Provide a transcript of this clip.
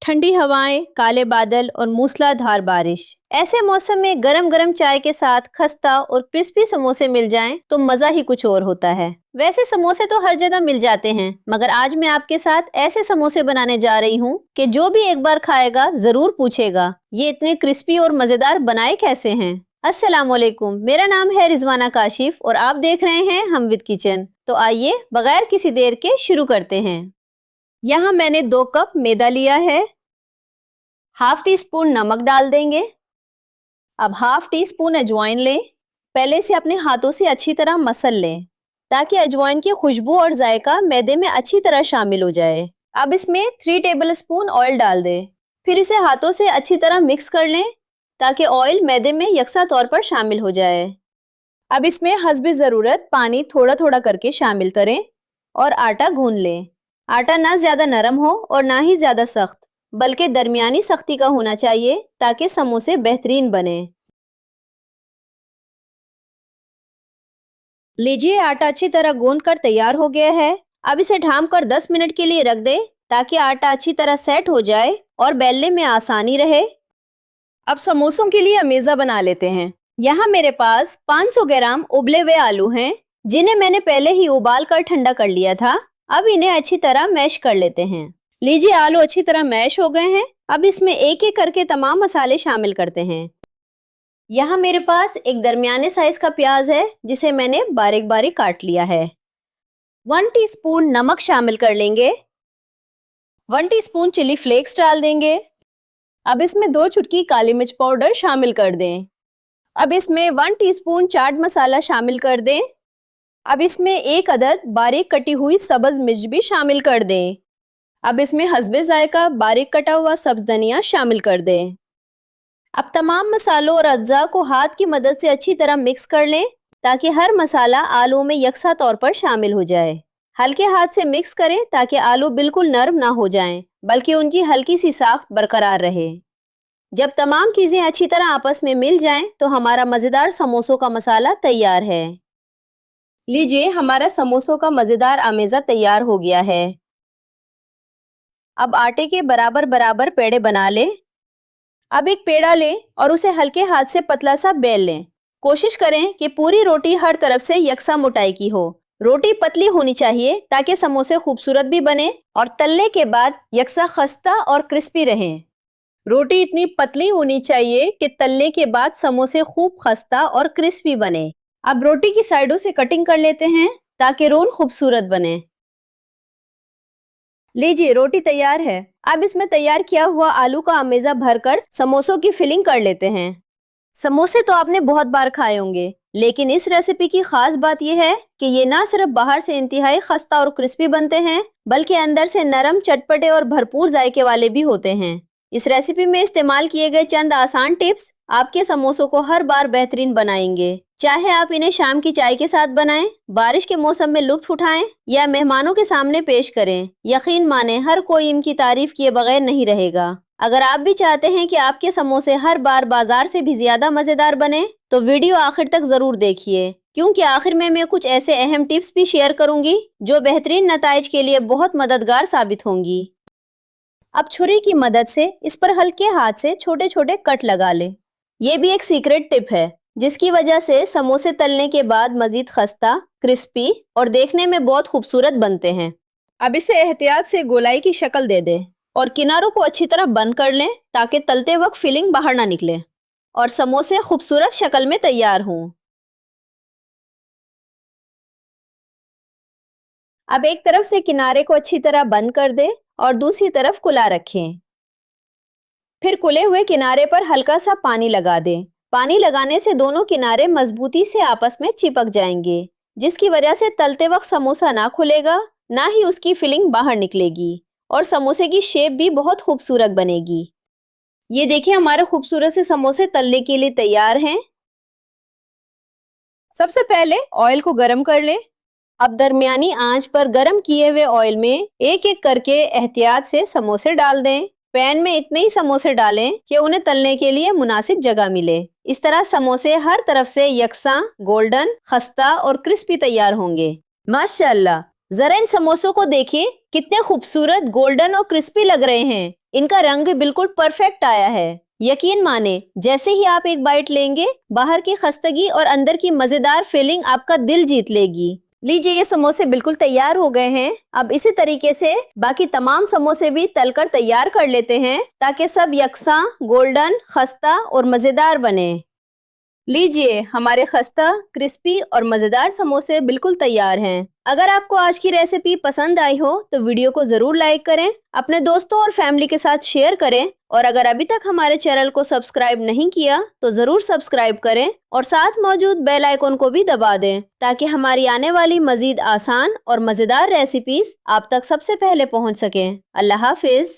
ठंडी हवाएं, काले बादल और मूसलाधार बारिश। ऐसे मौसम में गरम गरम चाय के साथ खस्ता और क्रिस्पी समोसे मिल जाएं तो मजा ही कुछ और होता है। वैसे समोसे तो हर जगह मिल जाते हैं, मगर आज मैं आपके साथ ऐसे समोसे बनाने जा रही हूँ कि जो भी एक बार खाएगा जरूर पूछेगा ये इतने क्रिस्पी और मजेदार बनाए कैसे हैं। अस्सलाम वालेकुम, मेरा नाम है रिजवाना काशिफ और आप देख रहे हैं हम विद किचन। तो आइए बगैर किसी देर के शुरू करते हैं। यहाँ मैंने 2 कप मैदा लिया है। हाफ टी स्पून नमक डाल देंगे। अब हाफ टी स्पून अजवाइन लें। पहले से अपने हाथों से अच्छी तरह मसल लें ताकि अजवाइन की खुशबू और जायका मैदे में अच्छी तरह शामिल हो जाए। अब इसमें 3 टेबल स्पून ऑयल डाल दें। फिर इसे हाथों से अच्छी तरह मिक्स कर लें ताकि ऑयल मैदे में यकसा तौर पर शामिल हो जाए। अब इसमें हस्बे ज़रूरत पानी थोड़ा थोड़ा करके शामिल करें और आटा गूंद लें। आटा ना ज़्यादा नरम हो और ना ही ज़्यादा सख्त, बल्कि दरमियानी सख्ती का होना चाहिए ताकि समोसे बेहतरीन बने। लीजिए, आटा अच्छी तरह गूंद कर तैयार हो गया है। अब इसे ढाम कर 10 मिनट के लिए रख दें ताकि आटा अच्छी तरह सेट हो जाए और बेलने में आसानी रहे। अब समोसों के लिए अमेज़ा बना लेते हैं। यहाँ मेरे पास 500 ग्राम उबले हुए आलू हैं, जिन्हें मैंने पहले ही उबाल कर ठंडा कर लिया था। अब इन्हें अच्छी तरह मैश कर लेते हैं। लीजिए, आलू अच्छी तरह मैश हो गए हैं। अब इसमें एक एक करके तमाम मसाले शामिल करते हैं। यहाँ मेरे पास एक दरमियाने साइज का प्याज है, जिसे मैंने बारीक बारीक काट लिया है। 1 टीस्पून नमक शामिल कर लेंगे। 1 टीस्पून चिली फ्लेक्स डाल देंगे। अब इसमें 2 चुटकी काली मिर्च पाउडर शामिल कर दें। अब इसमें 1 टीस्पून चाट मसाला शामिल कर दें। अब इसमें 1 अदद बारीक कटी हुई सब्ज मिर्च भी शामिल कर दें। अब इसमें हस्बे जायका बारीक कटा हुआ सब्ज धनिया शामिल कर दें। अब तमाम मसालों और अज्जा को हाथ की मदद से अच्छी तरह मिक्स कर लें ताकि हर मसाला आलू में यकसा तौर पर शामिल हो जाए। हल्के हाथ से मिक्स करें ताकि आलू बिल्कुल नरम ना हो जाएं, बल्कि उनकी हल्की सी साख्त बरकरार रहे। जब तमाम चीज़ें अच्छी तरह आपस में मिल जाएं तो हमारा मज़ेदार समोसों का मसाला तैयार है। लीजिए, हमारा समोसों का मज़ेदार अमेज़ा तैयार हो गया है। अब आटे के बराबर बराबर पेड़े बना लें। अब एक पेड़ा लें और उसे हल्के हाथ से पतला सा बेल लें। कोशिश करें कि पूरी रोटी हर तरफ से यकसा मोटाई की हो। रोटी पतली होनी चाहिए ताकि समोसे खूबसूरत भी बने और तलने के बाद यकसा खस्ता और क्रिस्पी रहें। रोटी इतनी पतली होनी चाहिए कि तलने के बाद समोसे खूब खस्ता और क्रिस्पी बने। अब रोटी की साइडों से कटिंग कर लेते हैं ताकि रोल खूबसूरत बने। लीजिए, रोटी तैयार है। अब इसमें तैयार किया हुआ आलू का अमेज़ा भरकर समोसों की फिलिंग कर लेते हैं। समोसे तो आपने बहुत बार खाए होंगे, लेकिन इस रेसिपी की खास बात यह है कि ये ना सिर्फ बाहर से इंतहाई खस्ता और क्रिस्पी बनते हैं, बल्कि अंदर से नरम, चटपटे और भरपूर जायके वाले भी होते हैं। इस रेसिपी में इस्तेमाल किए गए चंद आसान टिप्स आपके समोसों को हर बार बेहतरीन बनाएंगे। चाहे आप इन्हें शाम की चाय के साथ बनाएं, बारिश के मौसम में लुत्फ उठाएं या मेहमानों के सामने पेश करें, यकीन माने हर कोई इनकी तारीफ किए बगैर नहीं रहेगा। अगर आप भी चाहते हैं कि आपके समोसे हर बार बाजार से भी ज्यादा मजेदार बने, तो वीडियो आखिर तक जरूर देखिए, क्योंकि आखिर में मैं कुछ ऐसे अहम टिप्स भी शेयर करूंगी जो बेहतरीन नताइज के लिए बहुत मददगार साबित होंगी। अब छुरी की मदद से इस पर हल्के हाथ से छोटे छोटे कट लगा लें। ये भी एक सीक्रेट टिप है, जिसकी वजह से समोसे तलने के बाद मजीद खस्ता, क्रिस्पी और देखने में बहुत खूबसूरत बनते हैं। अब इसे एहतियात से गोलाई की शक्ल दे दें और किनारों को अच्छी तरह बंद कर लें ताकि तलते वक्त फिलिंग बाहर ना निकले और समोसे खूबसूरत शक्ल में तैयार हों। अब एक तरफ से किनारे को अच्छी तरह बंद कर दें और दूसरी तरफ कुला रखें। फिर कुले हुए किनारे पर हल्का सा पानी लगा दें। पानी लगाने से दोनों किनारे मजबूती से आपस में चिपक जाएंगे, जिसकी वजह से तलते वक्त समोसा ना खुलेगा, ना ही उसकी फिलिंग बाहर निकलेगी और समोसे की शेप भी बहुत खूबसूरत बनेगी। ये देखिए, हमारे खूबसूरत से समोसे तलने के लिए तैयार हैं। सबसे पहले ऑयल को गरम कर लें। अब दरमियानी आंच पर गरम किए हुए ऑयल में एक एक करके एहतियात से समोसे डाल दें। पैन में इतने ही समोसे डालें कि उन्हें तलने के लिए मुनासिब जगह मिले। इस तरह समोसे हर तरफ से यकसा, गोल्डन, खस्ता और क्रिस्पी तैयार होंगे। माशाल्लाह, जरा इन समोसों को देखिए, कितने खूबसूरत, गोल्डन और क्रिस्पी लग रहे हैं। इनका रंग भी बिल्कुल परफेक्ट आया है। यकीन माने, जैसे ही आप एक बाइट लेंगे, बाहर की खस्तगी और अंदर की मजेदार फीलिंग आपका दिल जीत लेगी। लीजिए, ये समोसे बिल्कुल तैयार हो गए हैं। अब इसी तरीके से बाकी तमाम समोसे भी तलकर तैयार कर लेते हैं ताकि सब यकसा, गोल्डन, खस्ता और मजेदार बने। लीजिए, हमारे खस्ता, क्रिस्पी और मज़ेदार समोसे बिल्कुल तैयार हैं। अगर आपको आज की रेसिपी पसंद आई हो तो वीडियो को ज़रूर लाइक करें, अपने दोस्तों और फैमिली के साथ शेयर करें और अगर अभी तक हमारे चैनल को सब्सक्राइब नहीं किया तो ज़रूर सब्सक्राइब करें और साथ मौजूद बेल आइकन को भी दबा दें ताकि हमारी आने वाली मज़ीद आसान और मज़ेदार रेसिपीज़ आप तक सबसे पहले पहुँच सकें। अल्लाह हाफिज़।